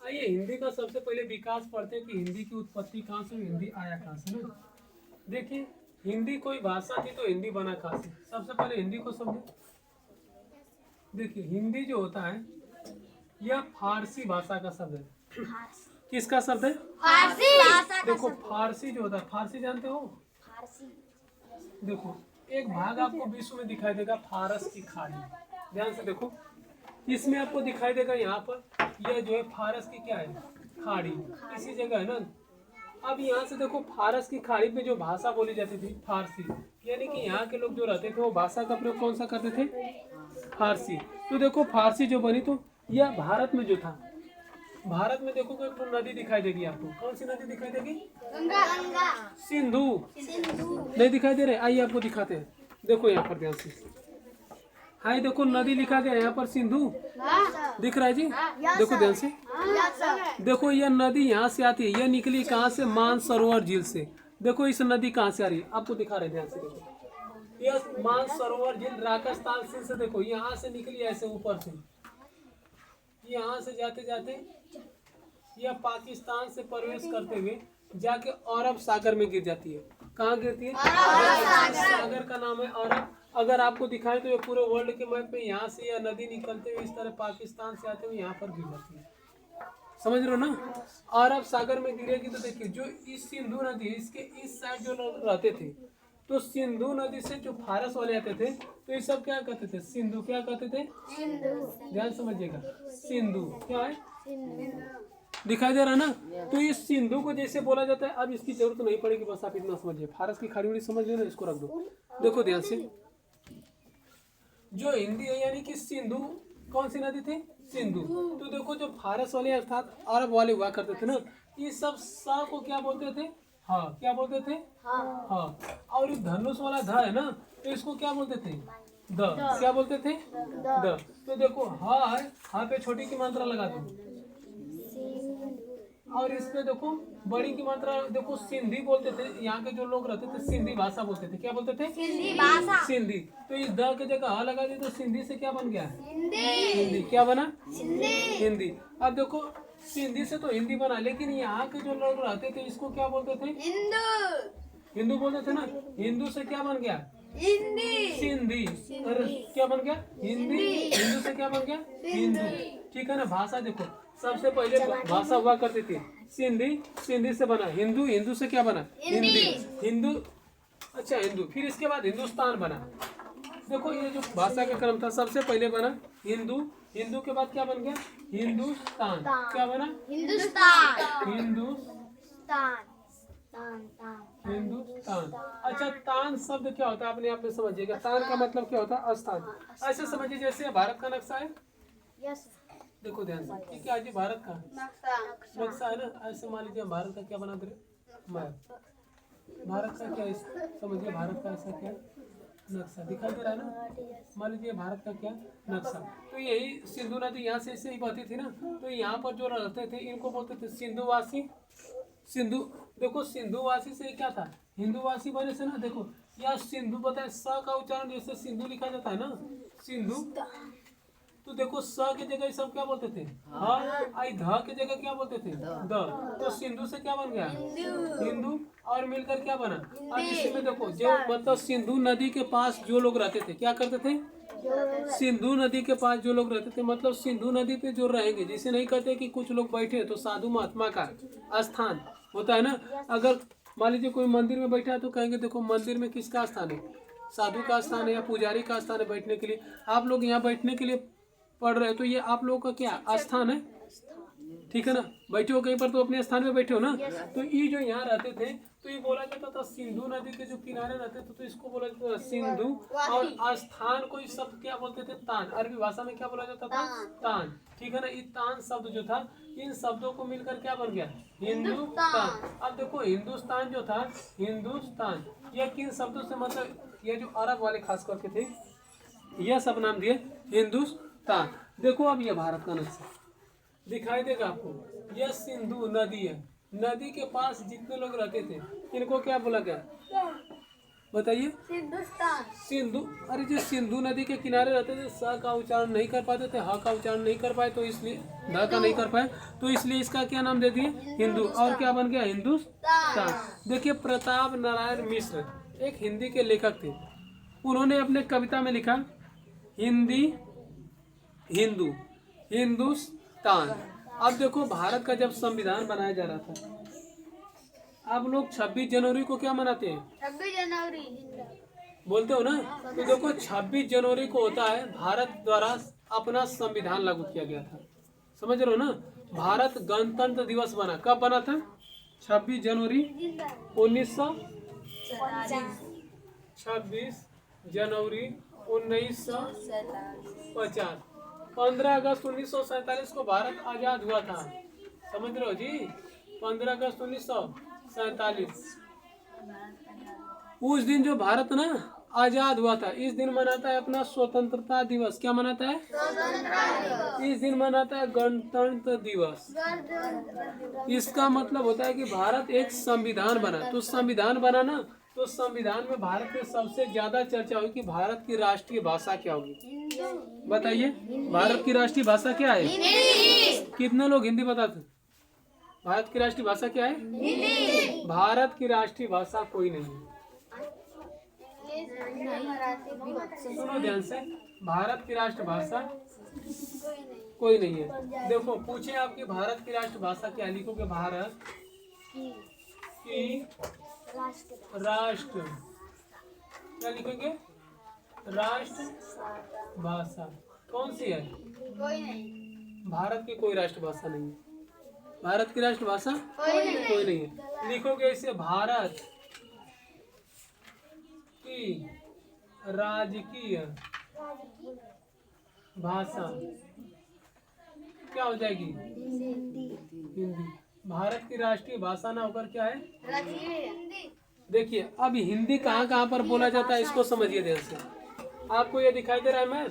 आइए हिंदी का सबसे पहले विकास पढ़ते हैं कि हिंदी की उत्पत्ति कहाँ से, हिंदी आया कहाँ से ना। देखिए हिंदी कोई भाषा थी तो हिंदी बना कहाँ से, सबसे पहले हिंदी को समझे। देखिए हिंदी जो होता है यह फारसी भाषा का शब्द है। किसका शब्द है? फारसी भाषा का देखो फारसी जो होता है, फारसी जानते हो? फारसी। देखो एक भाग आपको विश्व में दिखाई देगा, फारस की खाड़ी। ध्यान से देखो, इसमें आपको दिखाई देगा यहाँ पर यह जो है फारस की क्या है, खाड़ी, इसी जगह है ना। अब यहाँ से देखो फारस की खाड़ी पे जो भाषा बोली जाती थी फारसी, यानी कि यहाँ के लोग जो रहते थे वो भाषा का प्रयोग कौन सा करते थे? फारसी। तो देखो फारसी जो बनी तो यह भारत में जो था, भारत में देखो एक तो नदी दिखाई देगी आपको, कौन सी नदी दिखाई देगी? गंगा। गंगा। सिंधु। सिंधु। नहीं दिखाई दे रहे? आइए आपको दिखाते हैं, देखो यहाँ पर ध्यान से। हाय देखो नदी लिखा गया यहाँ पर सिंधु, दिख रहा है जी? देखो ध्यान से, देखो यह नदी यहाँ से आती है, यह निकली कहाँ से? मानसरोवर झील से। देखो इस नदी कहाँ से आ रही है, आपको दिखा रहे ध्यान से देखो। यह मानसरोवर झील राजस्थान से देखो यहाँ से निकली ऐसे ऊपर से, यहाँ से जाते जाते यह पाकिस्तान से प्रवेश करते हुए जाके अरब सागर में गिर जाती है। कहाँ गिरती है? सागर का नाम है अरब। अगर आपको दिखाएं तो ये पूरे वर्ल्ड के मैप में यहाँ से यह नदी निकलते हुए इस तरह पाकिस्तान से आते हुए यहाँ पर गिर जाती है। समझ रहे हो ना? अरब सागर में गिरेगी तो देखिए जो इस सिंधु नदी इसके इस साइड जो लोग रहते थे, तो सिंधु नदी से जो फारस वाले आते थे तो ये सब क्या कहते थे? सिंधु। क्या कहते थे? ध्यान समझिएगा, सिंधु क्या है? दिखाई दे रहा है ना? तो इस सिंधु को जैसे बोला जाता है, अब इसकी जरूरत नहीं पड़ेगी, बस आप इतना समझिए। फारस की खाड़ी वाड़ी समझ लेना, इसको रख दो। देखो ध्यान से, जो हिंदी है यानी कि सिंधु, कौन सी नदी थी? सिंधु। तो देखो जो फारस वाले अर्थात अरब वाले हुआ करते थे ना, ये सब सा को क्या बोलते थे? हाँ। क्या बोलते थे? हाँ। और ये धनुष वाला ध है ना, तो इसको क्या बोलते थे? द। क्या बोलते थे? द। तो देखो हा है, हा पे छोटी की मात्रा लगा दो, और इस पे देखो बड़ी की मात्रा देखो, सिंधी बोलते थे यहाँ के जो लोग रहते थे, सिंधी भाषा बोलते थे। क्या बोलते थे? सिंधी भाषा। सिंधी। तो इस द के जगह हा लगा दी तो सिंधी से क्या बन गया? हिंदी। क्या बना? हिंदी। अब देखो सिंधी से तो हिंदी बना, लेकिन यहाँ के जो लोग रहते थे इसको क्या बोलते थे? हिंदू बोलते थे ना। हिंदू से क्या बन गया? सिंधी। और क्या बन गया? हिंदी। हिंदू से क्या बन गया? हिंदू। ठीक है ना? भाषा देखो सबसे पहले भाषा हुआ करती थी सिंधी, सिंधी से बना हिंदू, हिंदू से क्या बना? हिंदी। हिंदू, अच्छा हिंदू, फिर इसके बाद हिंदुस्तान बना। देखो ये जो भाषा का क्रम था, सबसे पहले बना हिंदू, हिंदू के बाद क्या बन गया? हिंदुस्तान। क्या बना? हिंदुस्तान। हिंदुस्तान। अच्छा तान शब्द क्या होता है आपने आप में समझिएगा। तान का मतलब क्या होता है? स्थान। ऐसे समझिए जैसे भारत का नक्शा है, देखो ध्यान से, ये क्या है जी? भारत का नक्शा है ना। ऐसे मान लीजिए भारत का क्या बना दे मैप, भारत का क्या समझिए, भारत का ऐसा क्या नक्शा दिखाई दे रहा है ना। मान लीजिए भारत का क्या नक्शा, तो यही सिंधु नदी यहाँ से ऐसे ही बहती थी ना, तो यहाँ पर जो रहते थे इनको बोलते थे सिंधुवासी। सिंधु, देखो सिंधुवासी से क्या था? हिंदूवासी बने से ना। देखो यह सिंधु बताए, स का उच्चारण जैसे सिंधु लिखा जाता है ना, सिंधु। तो देखो स के जगह सब क्या बोलते थे? हाँ। आई ध के जगह क्या बोलते थे? द। तो सिंधु से क्या बन गया? हिंदू। और मिलकर क्या बना? अब इसी में देखो जो मतलब सिंधु नदी के पास जो लोग रहते थे क्या करते थे? सिंधु नदी के पास जो लोग रहते थे मतलब सिंधु नदी पे जो रहेंगे, जिसे नहीं कहते कि कुछ लोग बैठे तो साधु महात्मा का स्थान होता है ना। अगर मान लीजिए कोई मंदिर में बैठा है तो कहेंगे देखो मंदिर में किसका स्थान है? साधु का स्थान है या पुजारी का स्थान है बैठने के लिए। आप लोग यहाँ बैठने के लिए पढ़ रहे हो तो ये आप लोगों का क्या स्थान है? ठीक है ना? बैठे हो कहीं पर तो अपने स्थान में बैठे हो ना। तो ये जो यहाँ रहते थे तो ये बोला जाता था सिंधु नदी के जो किनारे रहते थे तो इसको बोला जाता था सिंधु। और स्थान को इस शब्द क्या बोलते थे? तान। अरबी भाषा में क्या बोला जाता था? तान। ठीक है ना? ये तान शब्द जो था, इन शब्दों को मिलकर क्या बन गया? हिंदुस्तान। अब देखो हिंदुस्तान जो था, हिंदुस्तान, यह किन शब्दों से मतलब ये जो अरब वाले खास करके थे यह सब नाम दिए हिंदुस्तान। देखो अब ये भारत का नक्शा दिखाई देगा आपको। यह सिंधु नदी है, नदी के पास जितने लोग रहते थे इनको क्या बोला गया? बताइए। हिंदुस्तान। सिंधु, अरे जो सिंधु नदी के किनारे रहते थे स का उच्चारण नहीं कर पाते थे, ह का उच्चारण नहीं कर पाए, तो इसलिए ध का नहीं कर पाए, तो इसलिए इसका क्या नाम दे दिए? हिंदू। और क्या बन गया? हिंदुस्तान। देखिए प्रताप नारायण मिश्र एक हिंदी के लेखक थे। उन्होंने अपने कविता में लिखा हिंदी हिंदू हिंदुस्तान। अब देखो भारत का जब संविधान बनाया जा रहा था, आप लोग 26 जनवरी को क्या मनाते हैं? 26 जनवरी। बोलते हो ना? तो देखो 26 जनवरी को होता है भारत द्वारा अपना संविधान लागू किया गया था। समझ रहे हो ना? भारत गणतंत्र दिवस बना, कब बना था? 26 जनवरी 1940। 26 जनवरी 1950। 15 अगस्त 1947 को भारत आजाद हुआ था। समझ रहे हो जी? 15 अगस्त 1947 उस दिन जो भारत ना आजाद हुआ था, इस दिन मनाता है अपना स्वतंत्रता दिवस। क्या मनाता है? इस दिन मनाता है गणतंत्र दिवस। इसका मतलब होता है कि भारत एक संविधान बना, तो संविधान बना ना, तो संविधान में भारत में सबसे ज्यादा चर्चा हुई कि भारत की राष्ट्रीय भाषा क्या होगी। बताइए, भारत की राष्ट्रीय भाषा क्या है? कितने लोग हिंदी बताते? भारत की राष्ट्रीय भाषा क्या है? भारत की राष्ट्रीय भाषा कोई नहीं है। सुनो ध्यान से, भारत की राष्ट्रभाषा कोई नहीं है। देखो पूछे आपकी भारत की राष्ट्रभाषा क्या, लिखोगे भारत की राष्ट्र, क्या लिखोगे? राष्ट्र भाषा कौन सी है? कोई नहीं। भारत की कोई राष्ट्रभाषा नहीं है। भारत की राष्ट्रभाषा कोई नहीं है। लिखोगे इसे भारत की राजकीय भाषा क्या हो जाएगी? हिंदी। भारत की राष्ट्रीय भाषा ना होकर क्या है? देखिए अब हिंदी कहाँ कहाँ पर बोला जाता है इसको समझिए ध्यान से। आपको ये दिखाई दे रहा है मैथ?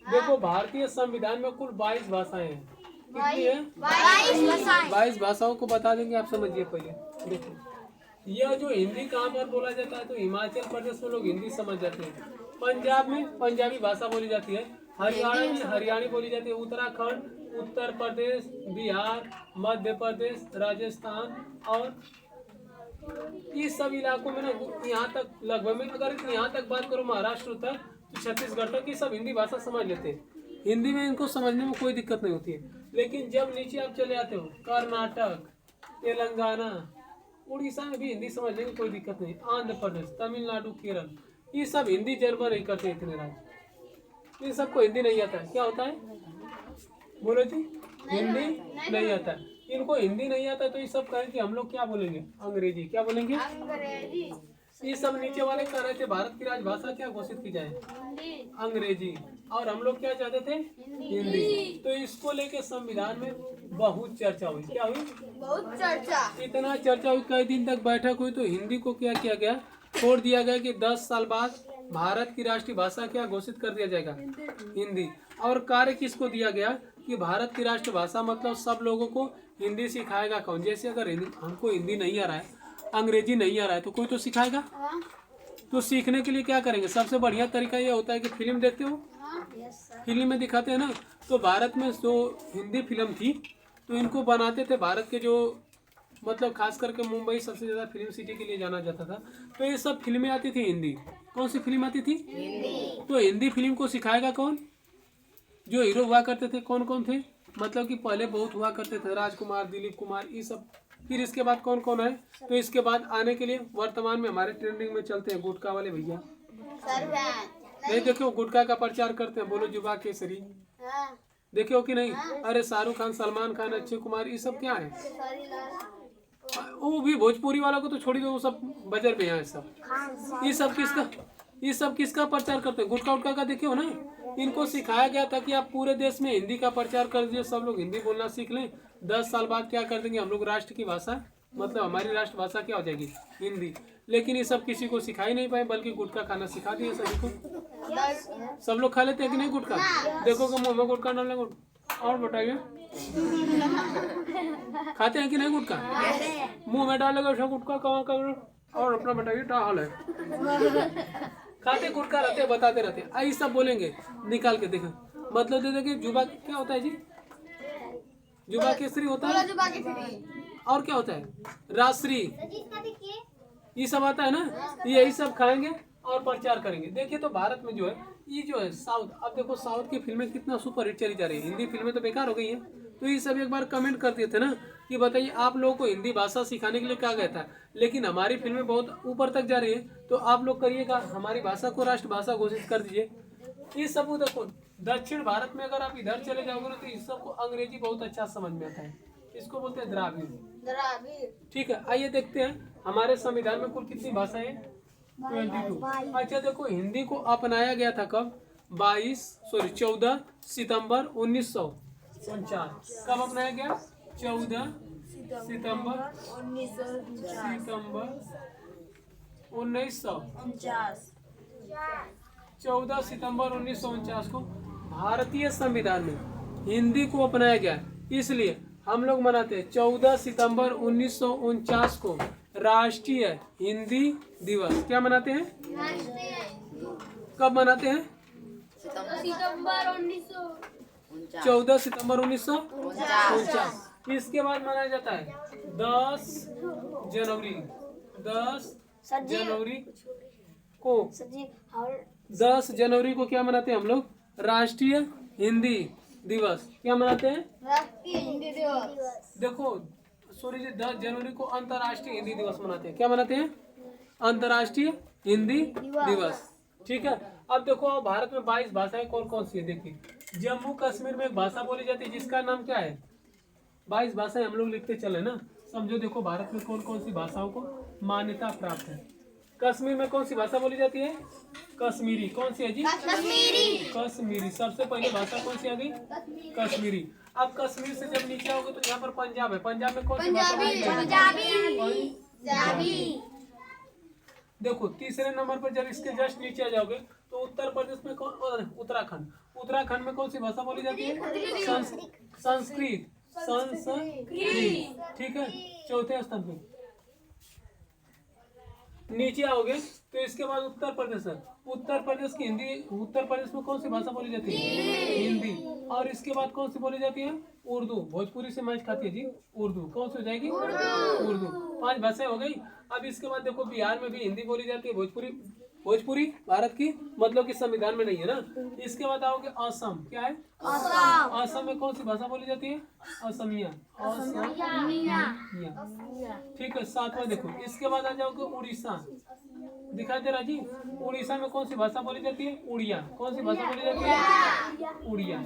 देखो भारतीय संविधान में कुल 22 भाषाएं हैं। कितनी है? 22 भाषाओं को बता देंगे, आप समझिए पहले। देखो यह जो हिंदी कहाँ पर बोला जाता है, तो हिमाचल प्रदेश में लोग हिंदी समझ जाते हैं, पंजाब में पंजाबी भाषा बोली जाती है, हरियाणा में हरियाणी बोली जाती है, उत्तराखंड, उत्तर प्रदेश, बिहार, मध्य प्रदेश, राजस्थान और इस सब इलाकों में ना यहाँ तक लगभग में, अगर यहाँ तक बात करो महाराष्ट्र तक, तो छत्तीसगढ़ तक, ये सब हिंदी भाषा समझ लेते हैं। हिंदी में इनको समझने में कोई दिक्कत नहीं होती है। लेकिन जब नीचे आप चले आते हो कर्नाटक, तेलंगाना, उड़ीसा में भी हिंदी समझने में कोई दिक्कत नहीं। आंध्र प्रदेश, तमिलनाडु, केरल, ये सब हिंदी जर्मन नहीं करते इतने राज्य, इन सबको हिंदी नहीं आता है। क्या होता है? बोलो जी, हिंदी नहीं आता है। इनको हिंदी नहीं आता तो ये सब कहें कि हम लोग क्या बोलेंगे? अंग्रेजी। क्या बोलेंगे? अंग्रेजी। ये सब नीचे वाले कह रहे थे भारत की राजभाषा क्या घोषित की जाए? अंग्रेजी। और हम लोग क्या चाहते थे? हिंदी। तो इसको लेके संविधान में बहुत चर्चा हुई। क्या हुई? बहुत चर्चा। इतना चर्चा हुई, कई दिन तक बैठक हुई, तो हिंदी को क्या किया गया? छोड़ दिया गया कि 10 साल बाद भारत की राष्ट्रीय भाषा क्या घोषित कर दिया जाएगा? हिंदी। और कार्य किसको दिया गया कि भारत की राष्ट्रभाषा मतलब सब लोगों को हिंदी सिखाएगा कौन? जैसे अगर हमको हिंदी नहीं आ रहा है, अंग्रेजी नहीं आ रहा है, तो कोई तो सिखाएगा। तो सीखने के लिए क्या करेंगे? सबसे बढ़िया तरीका ये होता है कि फिल्म देखते हो, फिल्म में दिखाते हैं ना, तो भारत में जो हिंदी फिल्म थी तो इनको बनाते थे भारत के जो मतलब खास करके मुंबई सबसे ज़्यादा फिल्म सिटी के लिए जाना जाता था, तो ये सब फिल्में आती थी हिंदी। कौन सी फिल्म आती थी? हिंदी। तो हिंदी फिल्म को सिखाएगा कौन? जो हीरो हुआ करते थे कौन कौन थे? मतलब कि पहले बहुत हुआ करते थे, राजकुमार, दिलीप कुमार, ये सब। फिर इसके बाद कौन कौन है? तो इसके बाद आने के लिए वर्तमान में हमारे ट्रेंडिंग में चलते हैं गुटखा वाले भैया। नहीं देखो गुटखा का प्रचार करते हैं, बोलो जुबा केसरी, देखे हो कि नहीं? अरे शाहरुख खान, सलमान खान, अक्षय कुमार, ये सब क्या है? वो भी भोजपुरी वाला को तो छोड़ी दो, वो सब बजर में है सब। ये सब किसका प्रचार करते हैं? गुटखा उटखा का देखे हो ना। इनको सिखाया गया था कि आप पूरे देश में हिंदी का प्रचार कर दीजिए, सब लोग हिंदी बोलना सीख लें। 10 साल बाद क्या कर देंगे हम लोग? राष्ट्र की भाषा मतलब हमारी राष्ट्रभाषा क्या हो जाएगी? हिंदी। लेकिन ये सब किसी को सिखा ही नहीं पाए, बल्कि गुटखा खाना सिखा दिए सभी को। सब लोग खा लेते हैं कि नहीं गुटखा? देखो कि मुँह में गुटखा डालने। और बताइए, खाते हैं कि नहीं गुटखा? मुंह में डालेगा गुटखा, कहाँ और अपना बताइए क्या हाल है। खाते गुटखा रहते बताते रहते आई सब बोलेंगे निकाल के देखो। मतलब दे देंगे जुबा क्या होता है जी? जुबा केसरी होता है। जुबा केसरी। और क्या होता है? राजश्री, ये सब आता है ना। यही सब खाएंगे और प्रचार करेंगे। देखिए तो भारत में जो है ये जो है साउथ, अब देखो साउथ की फिल्में कितना सुपर हिट चली जा रही है। हिंदी फिल्में तो बेकार हो गई है। तो ये सब एक बार कमेंट कर दिए थे ना कि बताइए आप लोगों को हिंदी भाषा सिखाने के लिए कहा गया था, लेकिन हमारी फिल्में बहुत ऊपर तक जा रही है। तो आप लोग करिएगा, हमारी भाषा को राष्ट्रभाषा घोषित कर दीजिए। ये सब देखो दक्षिण भारत में अगर आप इधर चले जाओगे ना तो इस सबको अंग्रेजी बहुत अच्छा समझ में आता है। इसको बोलते हैं द्राविड़। ठीक है, आइए देखते हैं हमारे संविधान में कुल कितनी भाषाएं हैं? 22। अच्छा देखो हिंदी को अपनाया गया था कब? 14 सितंबर 1949। कब अपनाया गया? 14 सितंबर 1949। 14 सितंबर 1949 को भारतीय संविधान में हिंदी को अपनाया गया। इसलिए हम लोग मनाते हैं 14 सितंबर 1949 को राष्ट्रीय हिंदी दिवस। क्या मनाते हैं? कब मनाते हैं? सितंबर 14 सितंबर 1949। इसके बाद मनाया जाता है 10 जनवरी। 10 जनवरी को 10 जनवरी को क्या मनाते हैं हम लोग? राष्ट्रीय हिंदी दिवस। क्या मनाते हैं? राष्ट्रीय हिंदी दिवस। देखो सॉरी जी, 10 जनवरी को अंतर्राष्ट्रीय हिंदी दिवस मनाते हैं। क्या मनाते हैं? अंतर्राष्ट्रीय हिंदी दिवस। ठीक है, अब देखो भारत में 22 भाषाएं कौन कौन सी है? देखिए जम्मू कश्मीर में एक भाषा बोली जाती है जिसका नाम क्या है? 22 भाषाएं हम लोग लिखते चले ना। समझो देखो भारत में कौन कौन सी भाषाओं को मान्यता प्राप्त है। कश्मीर में कौन सी भाषा बोली जाती है? कश्मीरी। कौन सी है जी? कश्मीरी। सबसे पहले भाषा कौन सी आ गई? कश्मीरी। अब कश्मीर से जब नीचे आओगे तो यहाँ पर पंजाब है। पंजाब में कौन सी भाषा बोली जाती है? पंजाबी। देखो तीसरे नंबर पर जब इसके जस्ट नीचे आ जाओगे तो उत्तर प्रदेश में कौन? उत्तराखंड। उत्तराखंड में कौन सी भाषा बोली जाती है? संस्कृत। ठीक है, चौथे स्थान पे। नीचे आओगे तो इसके बाद उत्तर प्रदेश है। उत्तर प्रदेश की हिंदी, उत्तर प्रदेश में कौन सी भाषा बोली जाती है? हिंदी। और इसके बाद कौन सी बोली जाती है? उर्दू। भोजपुरी से मैच खाती है जी उर्दू। कौन सी हो जाएगी? उर्दू। 5 भाषाएं हो गई। अब इसके बाद देखो बिहार में भी हिंदी बोली जाती है, भोजपुरी। भोजपुरी भारत की मतलब कि संविधान में नहीं है ना। इसके बाद आओगे असम। क्या है? असम में कौन सी भाषा बोली जाती है? असमिया। ठीक है, 7वां देखो। इसके बाद आ जाओगे उड़ीसा। दिखाई दे रहा जी? उड़ीसा में कौन सी भाषा बोली जाती है? उड़िया। कौन सी भाषा बोली जाती है? उड़िया।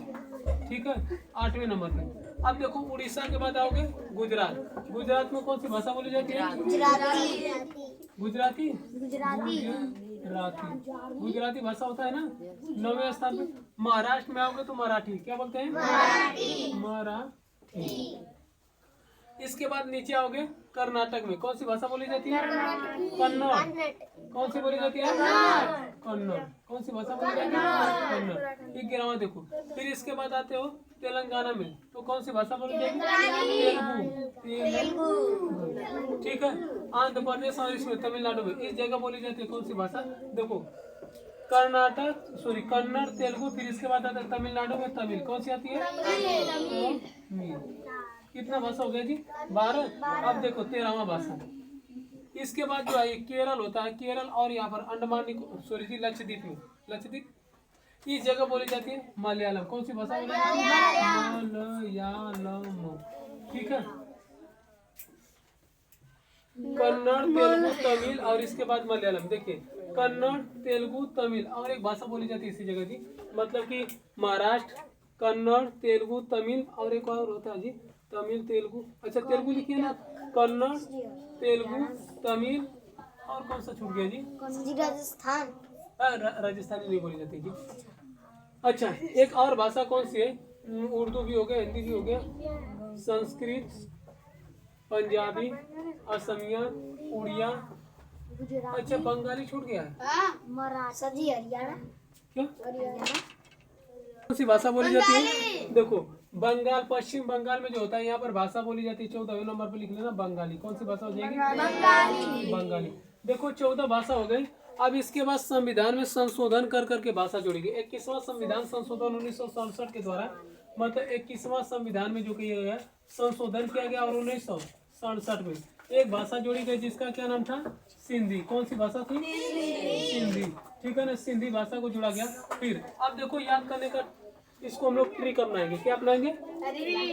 ठीक है, 8वें नंबर पे। अब देखो उड़ीसा के बाद आओगे गुजरात। गुजरात में कौन सी भाषा बोली जाती है? गुजराती। गुजराती भाषा होता है ना। 9वें स्थान पे। महाराष्ट्र में आओगे तो मराठी। क्या बोलते हैं? मराठी। इसके बाद नीचे आओगे कर्नाटक में कौन सी भाषा बोली जाती है? कन्नड़। कौन सी बोली जाती है? कन्नड़। कौन सी भाषा बोली जाती है? कन्नड़। 11वां देखो। फिर इसके बाद आते हो तेलंगाना में तो कौन सी भाषा बोली जाएगी? तेलुगु। ठीक है, आंध्र प्रदेश और इसमें तमिलनाडु में इस जगह बोली जाती है कौन सी भाषा? देखो कन्नड़, तेलुगु। फिर इसके बाद आता है तमिलनाडु में तमिल। कौन सी आती है? तमिल। कितना भाषा हो गया जी? 12। अब देखो 13वां भाषा। इसके बाद जो है केरल होता है। केरल और यहाँ पर अंडमान लक्षद्वीप में, लक्षद्वीप इस जगह बोली जाती है मलयालम। कौन सी भाषा बोली जाती है? मलयालम। ठीक है, कन्नड़, तेलुगु, तमिल और इसके बाद मलयालम। देखिए कन्नड़, तेलुगु, तमिल और एक भाषा बोली जाती है इसी जगह जी। मतलब कि महाराष्ट्र, कन्नड़, तेलुगु, तमिल और एक और होता है जी तमिल, तेलुगु। अच्छा तेलुगु लिखिए ना। कन्नड़, तेलुगु, तमिल और कौन सा छूट गया जी? राजस्थान। राजस्थानी नहीं बोली जाती जी। अच्छा एक और भाषा कौन सी है? उर्दू भी हो गया, हिंदी भी हो गया, संस्कृत, पंजाबी, असमिया, उड़िया। अच्छा बंगाली छूट गया है। हरियाणा। क्या? कौन सी भाषा बोली जाती है? देखो बंगाल, पश्चिम बंगाल में जो होता है यहाँ पर भाषा बोली जाती है 14वें नंबर पर लिख लेना बंगाली। कौन सी भाषा हो जाएगी? बंगाली। देखो 14 भाषा हो गई। अब इसके बाद संविधान में संशोधन कर करके भाषा जोड़ी गई। 21वां संविधान संशोधन 1967 के द्वारा, मतलब 21वां संविधान में जो किया गया संशोधन किया गया, और 1967 में एक भाषा जोड़ी गई जिसका क्या नाम था, सिंधी। कौन सी भाषा थी, सिंधी, ठीक है ना, सिंधी भाषा को जोड़ा गया। फिर अब देखो याद करने का, इसको हम लोग ट्रिक अपनाएंगे। क्या अपनाएंगे,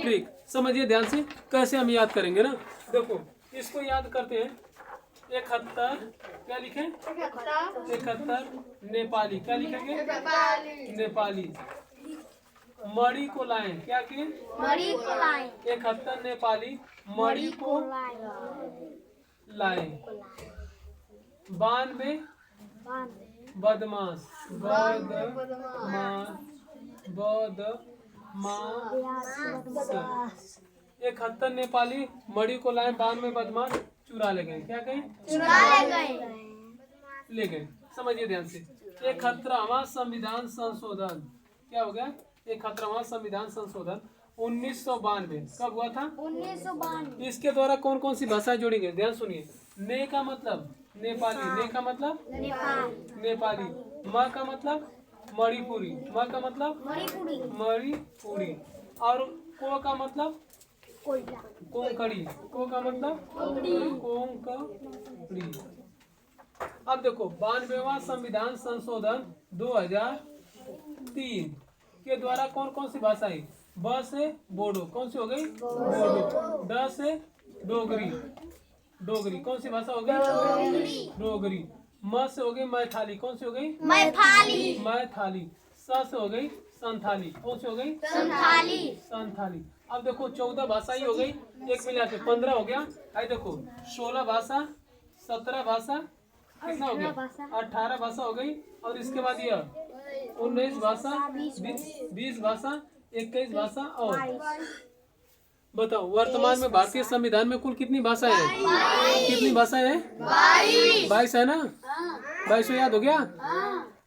ट्रिक। समझिए ध्यान से कैसे हम याद करेंगे ना। देखो इसको याद करते हैं। 71, क्या लिखे, 71 नेपाली, क्या लिखेंगे, नेपाली। मणि को लाएं, क्या किए, मणि को लाएं, 71 नेपाली मणि को लाएं। 92 बदमाश, बदमाश। 71 नेपाली मणि को लाएं, 92 बदमाश चुरा ले गए। क्या कहें, ले गए। समझिए ध्यान से। 71वां संविधान संशोधन क्या हो गया, 71वां संविधान संशोधन 1992 कब हुआ था, 1992। इसके द्वारा कौन कौन सी भाषाएं जोड़ी गई, ध्यान सुनिए। ने का मतलब नेपाली, ने का मतलब नेपाली, म का मतलब मणिपुरी, म का मतलब मणिपुरी, और को का मतलब कोंकणी, को का मतलब कोंकणी। अब देखो 92वां संविधान संशोधन 2003 के द्वारा कौन कौन सी भाषाएं, ब से बोडो, कौन सी हो गई, बोडो। ड से डोगरी, डोगरी कौन सी भाषा हो गई, डोगरी। म से हो गई मैथाली, कौन सी हो गई, मैथाली। स से हो गई संथाली, कौन सी हो गई, संथाली। अब देखो 14 भाषा ही हो गई, एक मिला के 15 हो गया। आई देखो 16 भाषा, 17 भाषा, कितना हो गया, 18 भाषा हो गई। और इसके बाद यह 19 भाषा, 20 भाषा, 21 भाषा। और बताओ वर्तमान में भारतीय संविधान में कुल कितनी भाषाएं हैं, कितनी भाषाएं हैं, 22 है ना, 22 याद हो गया।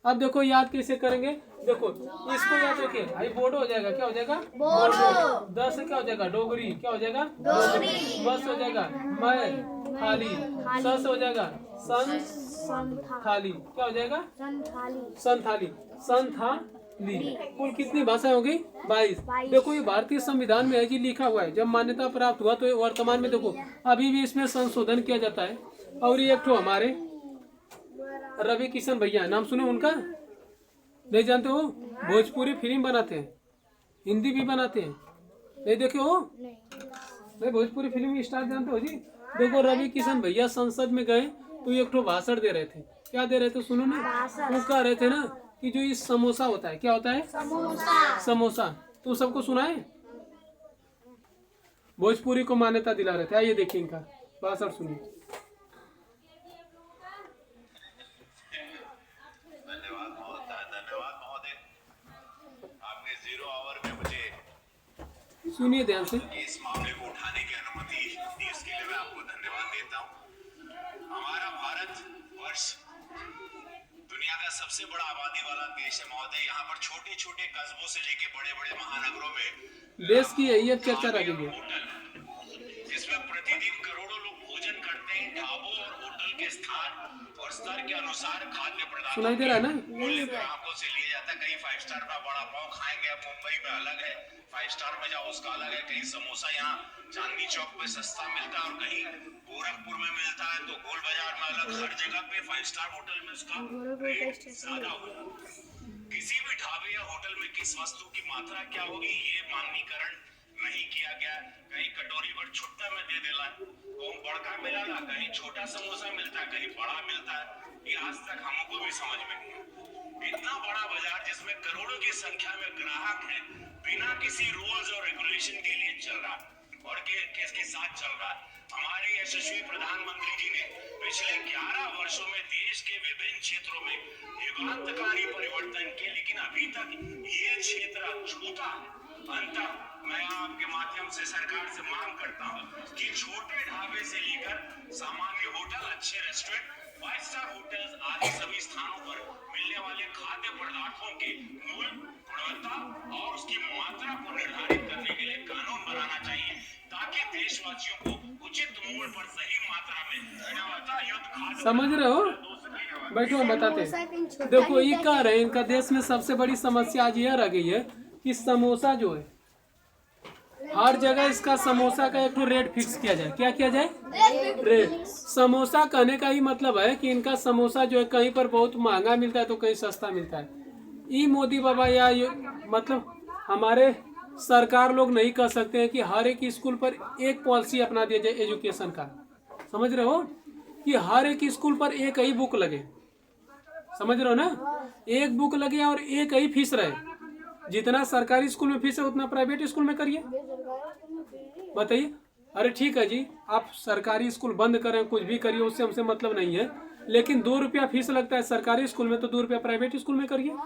अब देखो याद कैसे करेंगे, देखो इसको याद रखिए। भाई बोडो हो जाएगा, क्या हो जाएगा, बोडो। 10 से क्या हो जाएगा, डोगरी, क्या हो जाएगा, डोगरी। बस हो जाएगा मैं थाली, स से हो जाएगा संथाली, क्या हो जाएगा, संथाली, संथाली। कुल कितनी भाषाएं होगी, 22। देखो ये भारतीय संविधान में है जी, लिखा हुआ है। जब मान्यता प्राप्त हुआ तो वर्तमान में देखो अभी भी इसमें संशोधन किया जाता है। और ये एक तो हमारे रवि किशन भैया, नाम सुने उनका, नहीं जानते हो, भोजपुरी फिल्म बनाते हैं, हिंदी भी बनाते हैं, नहीं देखे हो, नहीं भोजपुरी फिल्म स्टार जानते हो जी। देखो रवि किशन भैया संसद में गए तो एक तो भाषण दे रहे थे। क्या दे रहे थे, सुनो ना, वो कह रहे थे ना कि जो ये समोसा होता है, क्या होता है, समोसा, तो सबको सुनाए, भोजपुरी को मान्यता दिला रहे थे। आइए देखिए इनका भाषण सुनिए। सुनिए ध्यान से। इस मामले को उठाने की अनुमति दी, इसके लिए मैं आपको धन्यवाद देता हूँ। हमारा भारत वर्ष दुनिया का सबसे बड़ा आबादी वाला देश है महोदय। यहाँ पर छोटे छोटे कस्बों से लेके बड़े बड़े महानगरों में देश की यही अब चर्चा रहेगी, होटल जिसमें प्रतिदिन करोड़ों लोग भोजन करते हैं। ढाबों और होटल के स्थान और स्तर के अनुसार खाद्य पदार्थों सुनाई दे रहा है ना, मूल्य ग्राहकों से लिया जाता है। कहीं 5 स्टार का बड़ा पाव खाएंगे, मुंबई में अलग है, 5 स्टार में जाओ उसका अलग है। कहीं समोसा यहाँ चांदनी चौक पे सस्ता मिलता है और कहीं गोरखपुर में मिलता है, तो गोल बाजार में अलग। हर जगह पे 5 स्टार होटल में उसका रेट ज्यादा होगा। किसी भी ढाबे या होटल में किस वस्तु की मात्रा क्या होगी ये मानकीकरण नहीं किया गया। कहीं कटोरी भर छुट्टा में दे देला, कहीं बड़का मिला ना, कहीं छोटा समोसा मिलता है, कहीं बड़ा मिलता है। ये आज तक हमको भी समझ में नहीं है। इतना बड़ा बाजार जिसमें करोड़ों की संख्या में ग्राहक हैं, बिना किसी रूल्स और रेगुलेशन के लिए चल रहा और किसके साथ चल रहा है। हमारे यशस्वी प्रधानमंत्री जी ने पिछले 11 वर्षों में देश के विभिन्न क्षेत्रों में युगांतकारी परिवर्तन किए, लेकिन अभी तक ये क्षेत्र छूता है। अंततः मैं आपके माध्यम से सरकार से मांग करता हूं कि छोटे ढाबे से लेकर सामान्य होटल, अच्छे रेस्टोरेंट फाइव स्टार होटल्स आदि सभी स्थानों पर मिलने वाले खाद्य पदार्थों के मूल, गुणवत्ता और उसकी मात्रा को निर्धारित करने के लिए कानून बनाना चाहिए ताकि देशवासियों को उचित मूल्य पर सही मात्रा में गुणवत्ता युक्त खाद्य समझ रहे हो? बैठो हम बताते हैं। देखो ये कह रहे हैं इनका देश में सबसे बड़ी समस्या आज यह रह गई है कि समोसा जो है हर जगह इसका समोसा का एक तो रेट फिक्स किया जाए। क्या किया जाए? रेट। समोसा कहने का ही मतलब है कि इनका समोसा जो है कहीं पर बहुत महंगा मिलता है तो कहीं सस्ता मिलता है। ये मोदी बाबा या मतलब हमारे सरकार लोग नहीं कह सकते हैं कि हर एक स्कूल पर एक पॉलिसी अपना दिया जाए एजुकेशन का। समझ रहे हो कि हर एक स्कूल पर एक ही बुक लगे। समझ रहे हो ना? एक बुक लगे और एक ही फीस रहे। जितना सरकारी स्कूल में फीस है उतना प्राइवेट स्कूल में करिए। बताइए। अरे ठीक है जी, आप सरकारी स्कूल बंद करें कुछ भी करिए उससे हमसे मतलब नहीं है, लेकिन 2 रुपया फीस लगता है सरकारी स्कूल में तो 2 रुपया प्राइवेट स्कूल में करिए।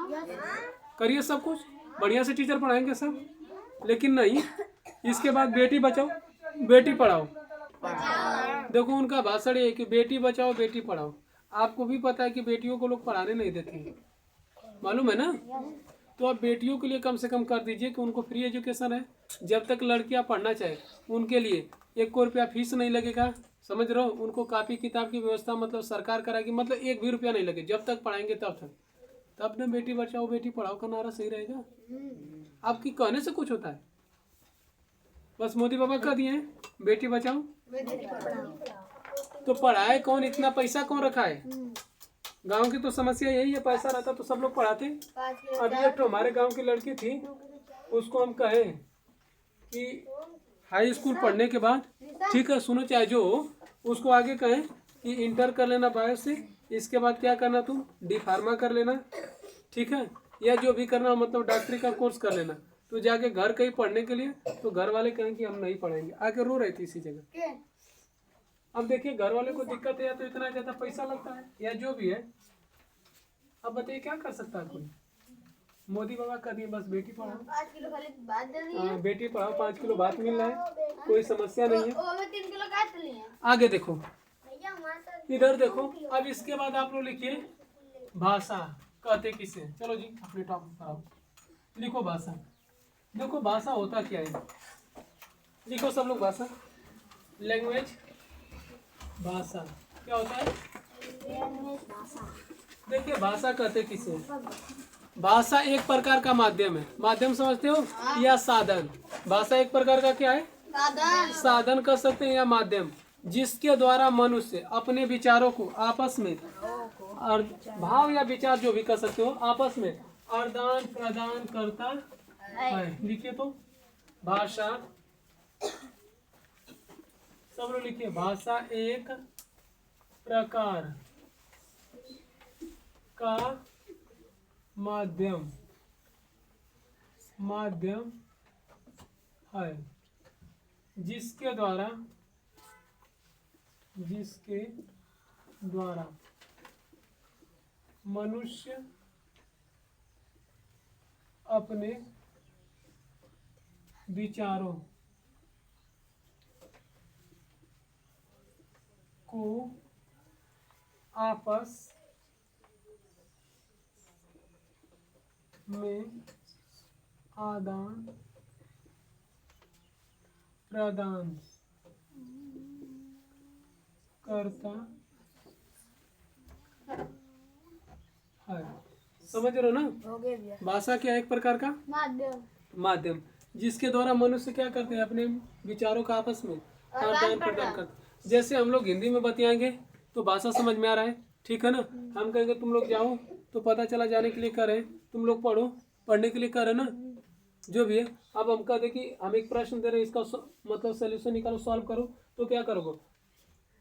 करिए सब कुछ बढ़िया से टीचर पढ़ाएंगे सब। लेकिन नहीं, इसके बाद बेटी बचाओ बेटी पढ़ाओ। देखो उनका भाषण है कि बेटी बचाओ बेटी पढ़ाओ। आपको भी पता है कि बेटियों को लोग पढ़ाने नहीं देते हैं, मालूम है ना? तो आप बेटियों के लिए कम से कम कर दीजिए कि उनको फ्री एजुकेशन है। जब तक लड़कियां पढ़ना चाहे उनके लिए 1 रुपया फीस नहीं लगेगा। समझ रहे हो? उनको कापी किताब की व्यवस्था मतलब सरकार कराएगी, मतलब 1 भी रुपया नहीं लगे जब तक पढ़ाएंगे तब तक। तब ना बेटी बचाओ बेटी पढ़ाओ का नारा सही रहेगा। आपकी कहने से कुछ होता है? बस मोदी बाबा कह दिए हैं बेटी बचाओ तो पढ़ाए कौन? इतना पैसा कौन रखा है? गांव की तो समस्या यही है, पैसा रहता तो सब लोग पढ़ाते। अभी एक तो हमारे गांव की लड़की थी, उसको हम कहे कि हाई स्कूल पढ़ने के बाद ठीक है सुनो चाहे जो हो, उसको आगे कहें कि इंटर कर लेना बायो से, इसके बाद क्या करना तुम डी फार्मा कर लेना, ठीक है, या जो भी करना मतलब डॉक्टरी का कोर्स कर लेना। तो जाके घर कहीं पढ़ने के लिए तो घर वाले कहें कि हम नहीं पढ़ाएंगे, आके रो रही थी इसी जगह। अब देखिए घर वाले को दिक्कत है या तो इतना ज़्यादा पैसा लगता है या जो भी है। अब बताइए क्या कर सकता है कोई? मोदी बाबा कर दिए बस बेटी पढ़ाओ। 5 किलो खाली भात दे दिए। हाँ बेटी पढ़ाओ, 5 किलो भात मिल रहा है, कोई समस्या नहीं है। वो में 3 किलो काट लिए। आगे देखो, इधर देखो। अब इसके बाद आप लोग लिखिए भाषा कहते किसे। चलो जी अपने टॉपिक पर आओ, लिखो भाषा। देखो भाषा होता क्या है, लिखो सब लोग भाषा। लैंग्वेज भाषा क्या होता है? देखिए भाषा कहते किसे? भाषा एक प्रकार का माध्यम है। माध्यम समझते हो या साधन? भाषा एक प्रकार का क्या है? साधन कर सकते हैं या माध्यम, जिसके द्वारा मनुष्य अपने विचारों को आपस में और भाव या विचार जो भी कर सकते हो आपस में आदान प्रदान करता है। लिखिए तो भाषा, सब लोग लिखिए भाषा एक प्रकार का माध्यम है जिसके द्वारा मनुष्य अपने विचारों को आपस में आदान प्रदान करता है। समझ रहे हो ना? हो गए भैया। भाषा क्या है? एक प्रकार का माध्यम जिसके द्वारा मनुष्य क्या करते हैं? अपने विचारों का आपस में आदान प्रदान करते। जैसे हम लोग हिंदी में बतियाएंगे तो भाषा समझ में आ रहा है, ठीक है ना? हम कहेंगे तुम लोग जाओ तो पता चला जाने के लिए कर रहे हैं, तुम लोग पढ़ो पढ़ने के लिए कर रहे हैं ना, जो भी है। अब हम कह दें कि हम एक प्रश्न दे रहे हैं, इसका मतलब सोल्यूशन निकालो, सॉल्व करो, तो क्या करोगे?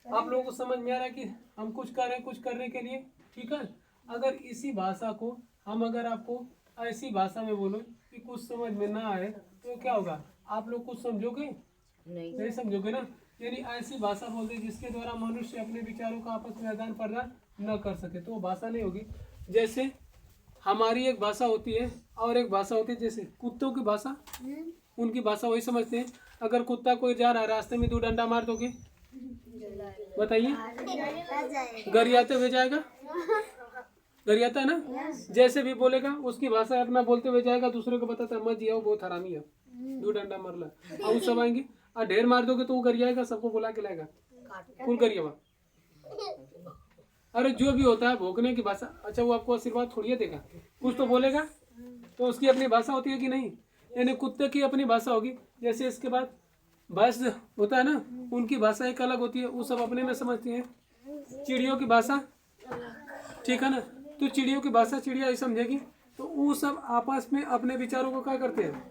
आप लोगों को समझ में आ रहा है कि हम कुछ कर रहे हैं कुछ करने के लिए, ठीक है? अगर इसी भाषा को हम अगर आपको ऐसी भाषा में बोलो कि कुछ समझ में ना आए तो क्या होगा? आप लोग कुछ समझोगे? नहीं समझोगे ना। यानी ऐसी भाषा बोलते जिसके द्वारा मनुष्य अपने विचारों का आपस में आदान प्रदान न कर सके तो वो भाषा नहीं होगी। जैसे हमारी एक भाषा होती है और एक भाषा होती है, जैसे कुत्तों की भाषा, उनकी भाषा वही समझते हैं। अगर कुत्ता कोई जा रहा है रास्ते में 2 डंडा मार दोगे बताइए, गरियाते हुए जाएगा, गरियाता है ना। जैसे भी बोलेगा उसकी भाषा अपना बोलते हुए जाएगा, दूसरे को बताता है मत जिया वो बहुत हरामी है, 2 डंडा मरला, और सब आएंगे और ढेर मार दोगे तो वो गरियाएगा, सबको बुला के लाएगा फुल गरिया। अरे जो भी होता है भोंकने की भाषा, अच्छा वो आपको आशीर्वाद थोड़ी देगा, कुछ तो बोलेगा, तो उसकी अपनी भाषा होती है कि नहीं, यानी कुत्ते की अपनी भाषा होगी। जैसे इसके बाद भैंस होता है ना, उनकी भाषा एक अलग होती है, वो सब अपने में समझती हैं। चिड़ियों की भाषा, ठीक है ना, तो चिड़ियों की भाषा चिड़िया ही समझेगी, तो वो सब आपस में अपने विचारों को क्या करते हैं,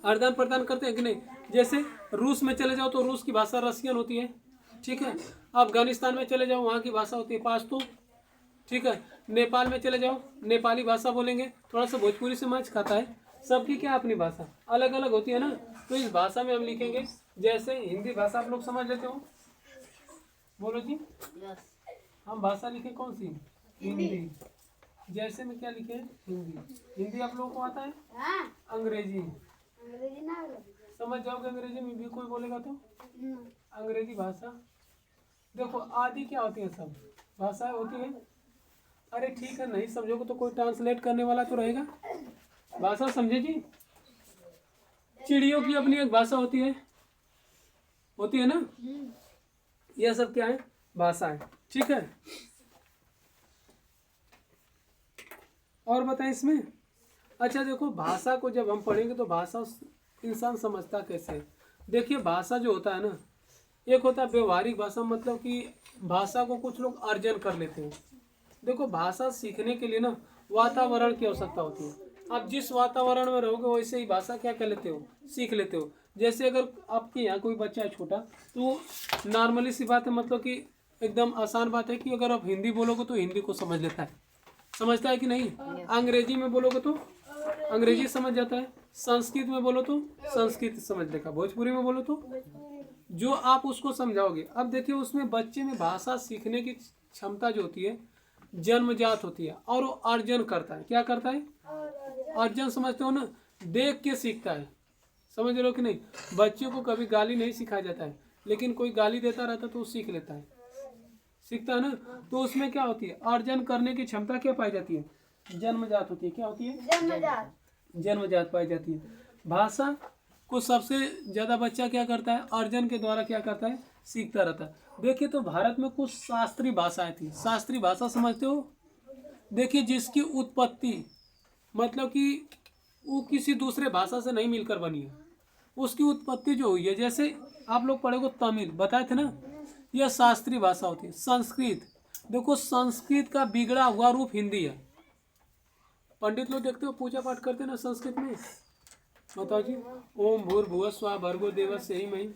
आदान प्रदान करते हैं कि नहीं। जैसे रूस में चले जाओ तो रूस की भाषा रसियन होती है, ठीक है। अफगानिस्तान में चले जाओ वहाँ की भाषा होती है पाश्तो, ठीक है। नेपाल में चले जाओ नेपाली भाषा बोलेंगे, थोड़ा सा भोजपुरी से मैच खाता है, सबकी क्या अपनी भाषा अलग अलग होती है ना। तो इस भाषा में हम लिखेंगे, जैसे हिंदी भाषा आप लोग समझ लेते हो, बोलो जी। हम भाषा लिखे कौन सी, हिंदी। जैसे में क्या लिखे, हिंदी। हिंदी आप लोगों को आता है, अंग्रेजी समझ जाओगे, अंग्रेजी में भी कोई बोलेगा तो अंग्रेजी भाषा। देखो आदि क्या होती है, सब भाषाएं होती है। अरे ठीक है, नहीं समझोगे तो कोई ट्रांसलेट करने वाला तो रहेगा, भाषा समझे जी। चिड़ियों की अपनी एक भाषा होती है ना। यह सब क्या है, भाषा है, ठीक है। और बताएं इसमें, अच्छा देखो भाषा को जब हम पढ़ेंगे तो भाषा इंसान समझता कैसे है। देखिए भाषा जो होता है ना, एक होता है व्यवहारिक भाषा, मतलब कि भाषा को कुछ लोग अर्जन कर लेते हैं। देखो भाषा सीखने के लिए ना वातावरण की आवश्यकता होती है। आप जिस वातावरण में रहोगे वैसे ही भाषा क्या कर लेते हो, सीख लेते हो। जैसे अगर आपके यहाँ कोई बच्चा है छोटा, तो नॉर्मली सी बात है, मतलब कि एकदम आसान बात है कि अगर आप हिंदी बोलोगे तो हिंदी को समझ लेता है, समझता है कि नहीं। अंग्रेजी में बोलोगे तो अंग्रेजी समझ जाता है, संस्कृत में बोलो तो संस्कृत समझ लेगा, भोजपुरी में बोलो तो जो आप उसको समझाओगे। अब देखिए उसमें बच्चे में भाषा सीखने की क्षमता जो होती है जन्मजात होती है, और वो अर्जन करता है। क्या करता है, अर्जन समझते हो ना, देख के सीखता है, समझ रहे हो कि नहीं। बच्चे को कभी गाली नहीं सिखाया जाता है, लेकिन कोई गाली देता रहता तो वो सीख लेता है, सीखता है ना। तो उसमें क्या होती है, अर्जन करने की क्षमता क्या पाई जाती है, जन्मजात होती है। क्या होती है, जन्मजात पाई जाती है। भाषा को सबसे ज्यादा बच्चा क्या करता है, अर्जन के द्वारा क्या करता है, सीखता रहता है। देखिए तो भारत में कुछ शास्त्रीय भाषाएं थी। शास्त्रीय भाषा समझते हो, देखिए जिसकी उत्पत्ति मतलब कि वो किसी दूसरे भाषा से नहीं मिलकर बनी है, उसकी उत्पत्ति जो हुई है, जैसे आप लोग पढ़ेगो तमिल बताए थे ना, यह शास्त्रीय भाषा होती है। संस्कृत, देखो संस्कृत का बिगड़ा हुआ रूप हिंदी है। पंडित लोग देखते हो पूजा पाठ करते हैं ना संस्कृत में, बताओ जी, ओम भूर्भुवः स्वः भर्गो देवस्य धीमहि,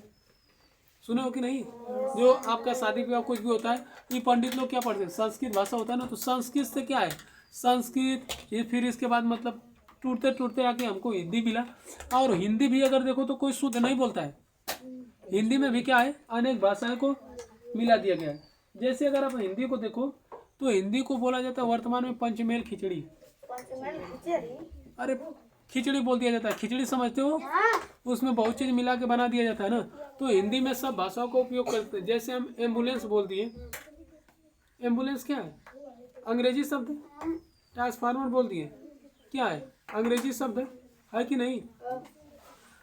सुने हो कि नहीं। जो आपका शादी विवाह कुछ भी होता है, ये पंडित लोग क्या पढ़ते हैं, संस्कृत भाषा होता है ना, तो संस्कृत से क्या है, संस्कृत, फिर इसके बाद मतलब टूटते टूटते आके हमको हिंदी मिला। और हिंदी भी अगर देखो तो कोई शुद्ध नहीं बोलता है, हिंदी में भी क्या है, अनेक भाषाएं को मिला दिया गया है। जैसे अगर आप हिंदी को देखो तो हिंदी को बोला जाता है वर्तमान में पंचमेल खिचड़ी। अरे खिचड़ी बोल दिया जाता है, खिचड़ी समझते हो, उसमें बहुत चीज मिला के बना दिया जाता है ना। तो हिंदी में सब भाषाओं का उपयोग करते हैं। जैसे हम एम्बुलेंस बोल दिए, एम्बुलेंस क्या है, अंग्रेजी शब्द है। ट्रांसफार्मर बोल दिए, क्या है, अंग्रेजी शब्द है कि नहीं।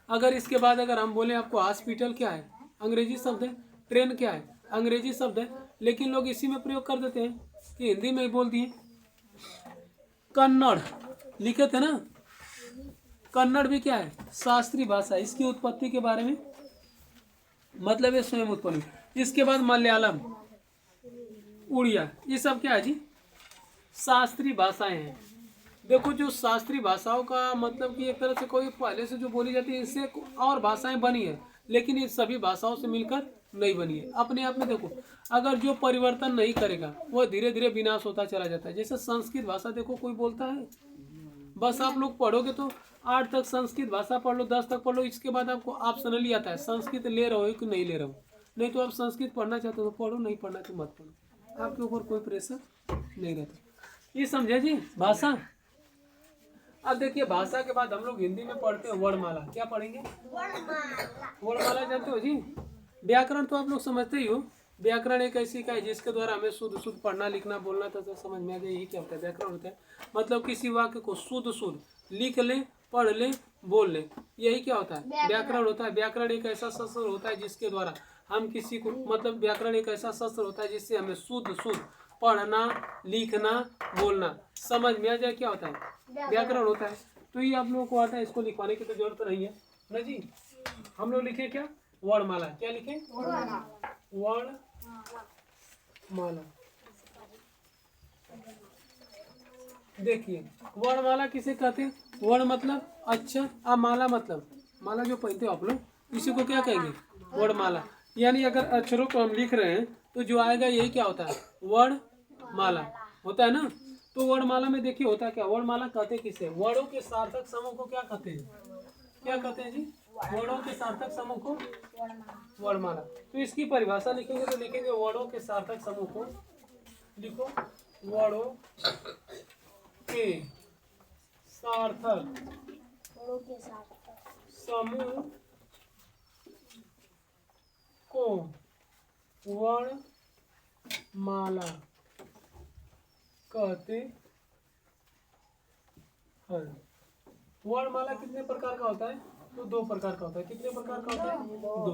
अगर इसके बाद अगर हम बोले आपको हॉस्पिटल, क्या है, अंग्रेजी शब्द है। ट्रेन क्या है, अंग्रेजी शब्द है, लेकिन लोग इसी में प्रयोग कर देते हैं कि हिंदी में ही बोल दिए। कन्नड़ लिखे थे ना, कन्नड़ भी क्या है, शास्त्रीय भाषा। इसकी उत्पत्ति के बारे में मतलब ये स्वयं उत्पन्न। इसके बाद मलयालम, उड़िया, ये सब क्या है जी, शास्त्रीय भाषाएं हैं। देखो जो शास्त्रीय भाषाओं का मतलब कि एक तरह से कोई पहले से जो बोली जाती है, इससे और भाषाएं बनी है, लेकिन ये सभी भाषाओं से मिलकर नहीं बनी है। अपने आप में देखो, अगर जो परिवर्तन नहीं करेगा वो धीरे धीरे विनाश होता चला जाता है। जैसे संस्कृत भाषा देखो कोई बोलता है, बस आप लोग पढ़ोगे तो 8 तक संस्कृत भाषा पढ़ लो, 10 तक पढ़ लो, इसके बाद आपको ऑप्शनली आता है संस्कृत ले रहे हो कि नहीं ले रहे हो। नहीं तो आप संस्कृत पढ़ना चाहते हो तो पढ़ो, नहीं पढ़ना तो मत पढ़ो, आपके ऊपर कोई प्रेशर नहीं रहता। ये समझे जी भाषा। अब देखिए भाषा के बाद हम लोग हिंदी में पढ़ते हैं वर्णमाला। क्या पढ़ेंगे, वर्णमाला जानते हो जी। व्याकरण तो आप लोग समझते ही हो, व्याकरण एक ऐसी इकाई जिसके द्वारा हमें शुद्ध शुद्ध पढ़ना लिखना बोलना तो समझ में आ जाए। यही क्या होता है, व्याकरण होता है। मतलब किसी वाक्य को शुद्ध शुद्ध लिख ले, पढ़ ले, बोल ले, यही क्या होता है, व्याकरण होता है। व्याकरण एक ऐसा शस्त्र होता है जिसके द्वारा हम किसी को, मतलब व्याकरण एक ऐसा शस्त्र होता है जिससे हमें शुद्ध शुद्ध पढ़ना लिखना बोलना समझ में आ जाए, क्या होता है, व्याकरण होता है। तो ये आप लोगों को आता है, इसको लिखवाने की तो जरूरत नहीं है ना जी। हम लोग लिखे क्या, वर्णमाला। क्या लिखे, वर्णमाला। देखिए वर्णमाला किसे कहते हैं, वर्ण मतलब अच्छा, अब माला मतलब माला जो पहनते हो आप लोग, इसी को क्या कहेंगे, वर्णमाला। यानी अगर अक्षरों को हम लिख रहे हैं तो जो आएगा यही क्या होता है, वर्णमाला होता है ना। तो वर्णमाला में देखिए होता है क्या, वर्णमाला कहते किसे, वर्णों के सार्थक समूह को क्या कहते हैं, क्या कहते हैं जी, वर्णों के सार्थक समूह को वर्णमाला। तो इसकी परिभाषा लिखेंगे तो लिखेंगे वर्णों के सार्थक समूह को, लिखो वर्णों के सार्थक समूह को वर्णमाला कहते हैं। वर्णमाला कितने प्रकार का होता है, तो दो प्रकार का होता है। कितने प्रकार का होता है, दो।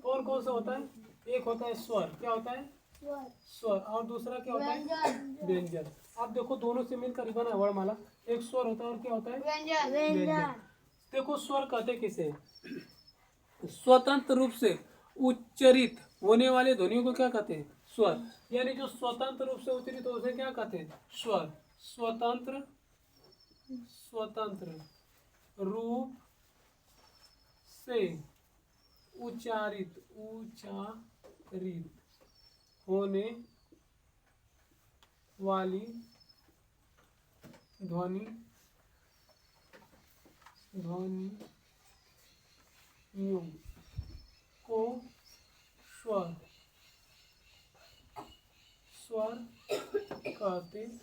कौन कौन सा होता है, एक होता है स्वर, क्या होता है, स्वर, और दूसरा क्या होता है, व्यंजन। आप देखो दोनों से मिलकर ही बना है वर्णमाला, एक स्वर होता है और क्या होता है, व्यंजन। देखो स्वर कहते किसे, स्वतंत्र रूप से उच्चरित होने वाले ध्वनियों को क्या कहते हैं, स्वर। यानी जो स्वतंत्र रूप से उच्चरित हो उसे क्या कहते हैं, स्वर। स्वतंत्र रूप से उच्चारित होने वाली ध्वनियों को स्वर कहते हैं।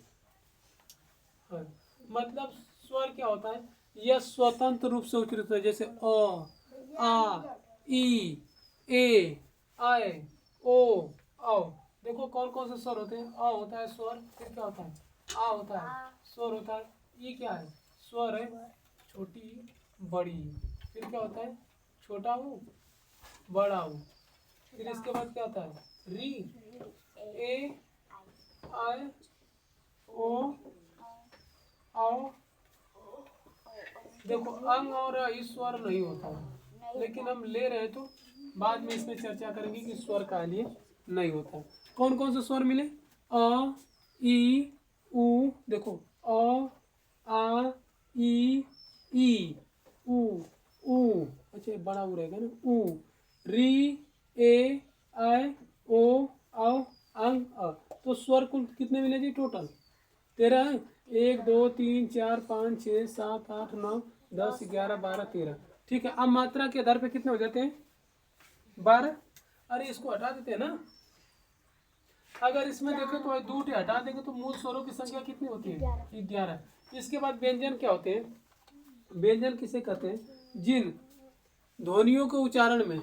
मतलब स्वर क्या होता है, यह स्वतंत्र रूप से उच्चरित होता है, जैसे अ, आ, ई, ए, आय, ओ, औ। देखो कौन कौन से स्वर होते हैं, अ होता है स्वर, फिर क्या होता है, आ होता है स्वर होता है, ई क्या है, स्वर है, छोटी बड़ी, फिर क्या होता है, छोटा हूँ बड़ा हूँ, फिर इसके बाद क्या होता है, री, ए, आई, ओ, आओ। देखो अंग और स्वर नहीं होता है, लेकिन हम ले रहे हैं तो बाद में इसमें चर्चा करेंगे कि स्वर का लिए नहीं होता है। कौन कौन से स्वर मिले, अ, ई, उ, देखो अ, आ, ई, उ, अच्छा बड़ा उ रहेगा ना, उ, री, ए, आई, ओ, औ, अंग, अ। तो स्वर कुल कितने मिले जी, टोटल 13 है। 1 2 3 4 5 6 7 8 9 10 11 12 13। ठीक है, अब मात्रा के आधार पे कितने हो जाते हैं, 12। अरे इसको हटा देते हैं ना, अगर इसमें देखें तो दो हटा देंगे तो मूल स्वरों की संख्या कितनी होती है, 11। इसके बाद व्यंजन क्या होते हैं, व्यंजन किसे कहते हैं, जिन ध्वनियों के उच्चारण में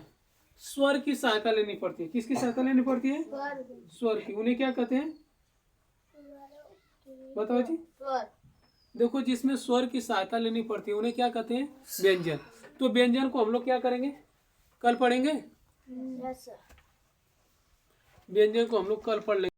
स्वर की सहायता लेनी पड़ती है। किसकी सहायता लेनी पड़ती है, स्वर की, उन्हें क्या कहते हैं, बताओ जी। देखो जिसमें स्वर की सहायता लेनी पड़ती है उन्हें क्या कहते हैं, व्यंजन। तो व्यंजन को हम लोग क्या करेंगे, कल पढ़ेंगे, व्यंजन को हम लोग कल पढ़ लेंगे।